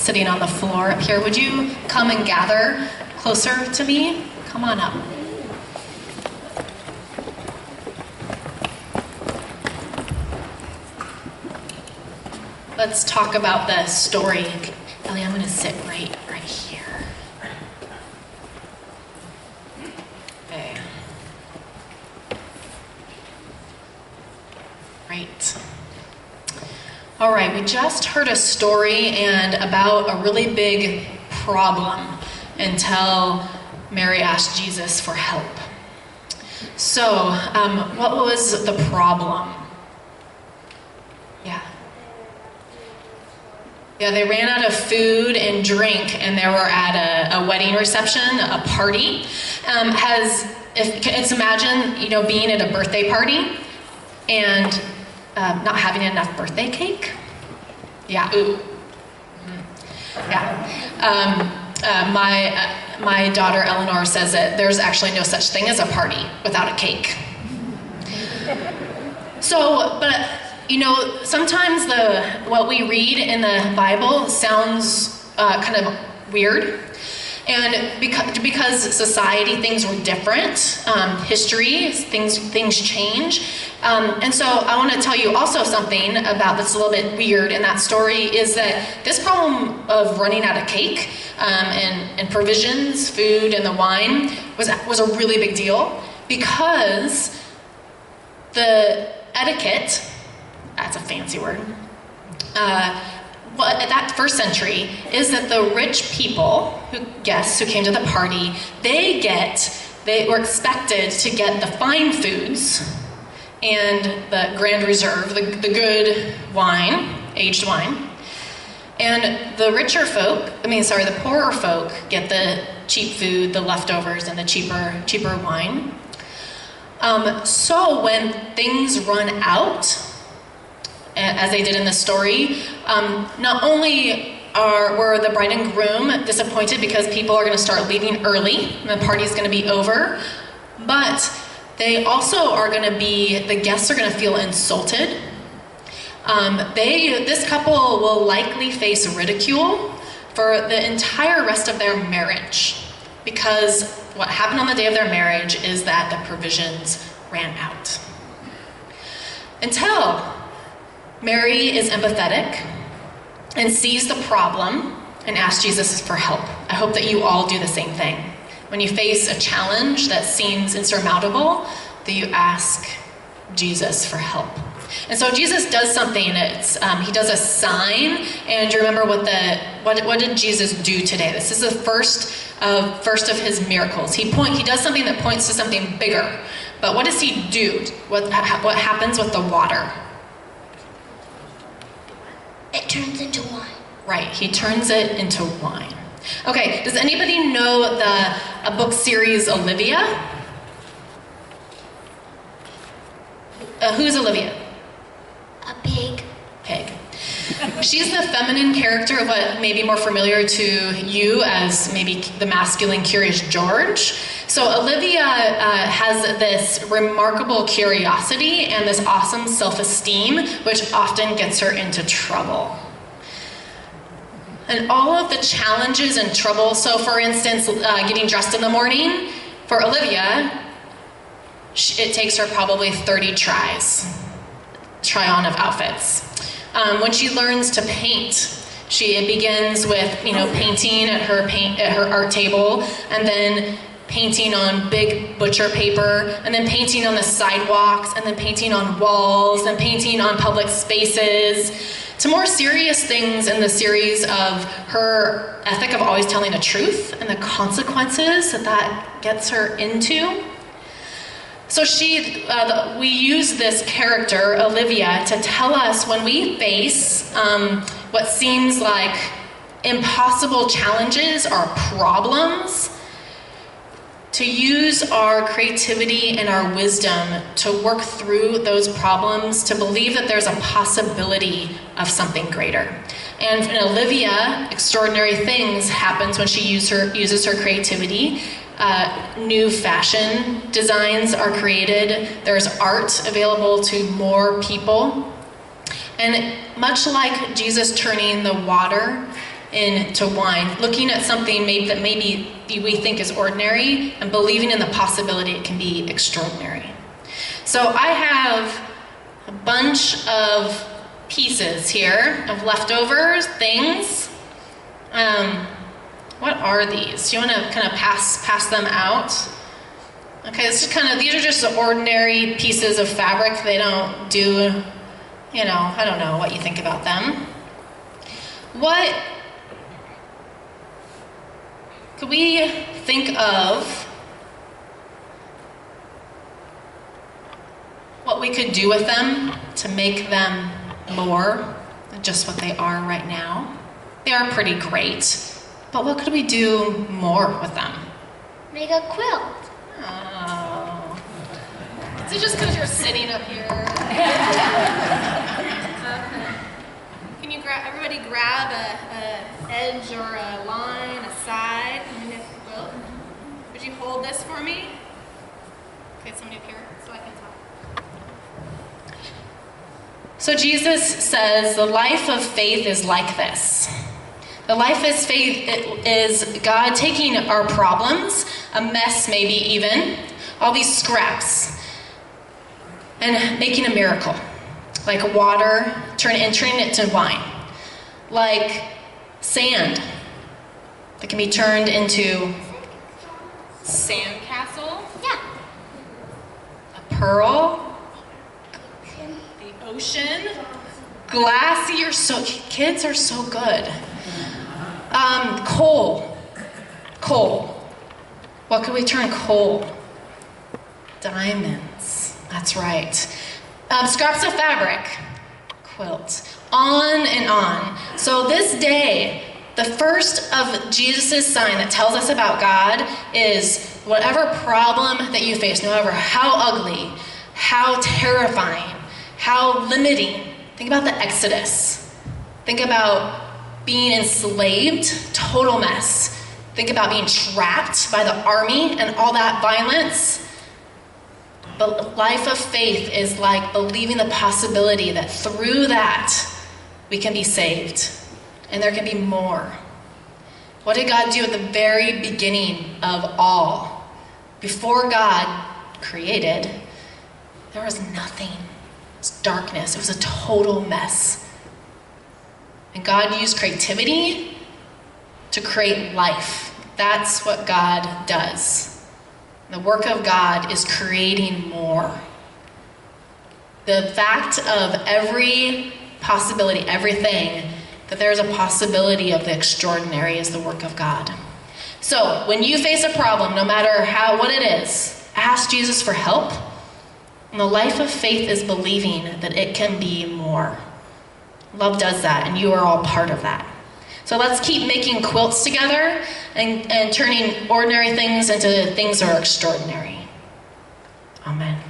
sitting on the floor up here. Would you come and gather closer to me? Come on up. Let's talk about the story. Ellie, I'm going to sit right here. Okay. Right. All right, we just heard a story and about a really big problem until Mary asked Jesus for help. So, what was the problem? Yeah, they ran out of food and drink, and they were at a wedding reception, a party. Let's imagine, being at a birthday party and not having enough birthday cake. Yeah, ooh. Yeah. My daughter Eleanor says that there's actually no such thing as a party without a cake. So, but sometimes what we read in the Bible sounds kind of weird. And because society, things were different, history, things change. And so I want to tell you also something about that's a little bit weird in that story is that this problem of running out of cake and provisions, food, and the wine was a really big deal because the etiquette, that's a fancy word, at that first century is that the rich people, guests who came to the party, they were expected to get the fine foods and the Grand Reserve, the good wine, aged wine. And the the poorer folk get the cheap food, the leftovers, and the cheaper wine. So when things run out, as they did in the story, not only were the bride and groom disappointed because people are going to start leaving early and the party's going to be over, but they also the guests are going to feel insulted. This couple will likely face ridicule for the entire rest of their marriage because what happened on the day of their marriage is that the provisions ran out. Until Mary is empathetic and sees the problem and asks Jesus for help. I hope that you all do the same thing. When you face a challenge that seems insurmountable, that you ask Jesus for help. And so Jesus does something. He does a sign, and do you remember what did Jesus do today? This is the first of his miracles. He does something that points to something bigger. But what does he do? What happens with the water? It turns into wine. Right, he turns it into wine. Okay, does anybody know a book series Olivia? Who's Olivia? A pig. Pig. She's the feminine character of what may be more familiar to you as maybe the masculine Curious George. So Olivia has this remarkable curiosity and this awesome self-esteem, which often gets her into trouble. And all of the challenges and trouble, so for instance, getting dressed in the morning, for Olivia, it takes her probably 30 try-on of outfits. When she learns to paint, it begins with painting at her art table, and then painting on big butcher paper, and then painting on the sidewalks, and then painting on walls, and painting on public spaces, to more serious things in the series of her ethic of always telling the truth and the consequences that gets her into. So we use this character, Olivia, to tell us when we face what seems like impossible challenges or problems, to use our creativity and our wisdom to work through those problems, to believe that there's a possibility of something greater. And in Olivia, extraordinary things happens when she uses her creativity. New fashion designs are created. There's art available to more people. And much like Jesus turning the water into wine, looking at something that maybe we think is ordinary and believing in the possibility it can be extraordinary. So I have a bunch of pieces here of leftovers, things. What are these? Do you want to kind of pass them out? Okay, these are just ordinary pieces of fabric. They don't do, I don't know what you think about them. What could we think of what we could do with them to make them more than just what they are right now? They are pretty great, but what could we do more with them? Make a quilt. Oh. Is it just because you're sitting up here? Can you everybody grab a edge or a line, a side, and make a quilt? Would you hold this for me? Okay, somebody up here so I can talk. So Jesus says the life of faith is like this. The life of faith is God taking our problems, a mess maybe even, all these scraps, and making a miracle. Like water, turning it to wine. Like sand that can be turned into sandcastle. Yeah. A pearl. The ocean. Glassy. Kids are so good. Coal. What could we turn coal? Diamonds. That's right. Scraps of fabric. Quilt. On and on. So this day, the first of Jesus' sign that tells us about God is whatever problem that you face, no matter how ugly, how terrifying, how limiting. Think about the Exodus. Think about being enslaved, total mess. Think about being trapped by the army and all that violence. But life of faith is like believing the possibility that through that we can be saved and there can be more. What did God do at the very beginning of all? Before God created, there was nothing. It was darkness. It was a total mess. And God used creativity to create life. That's what God does. The work of God is creating more. The fact of every possibility, everything, that there's a possibility of the extraordinary is the work of God. So when you face a problem, no matter what it is, ask Jesus for help. And the life of faith is believing that it can be more. Love does that, and you are all part of that. So let's keep making quilts together and turning ordinary things into things that are extraordinary. Amen.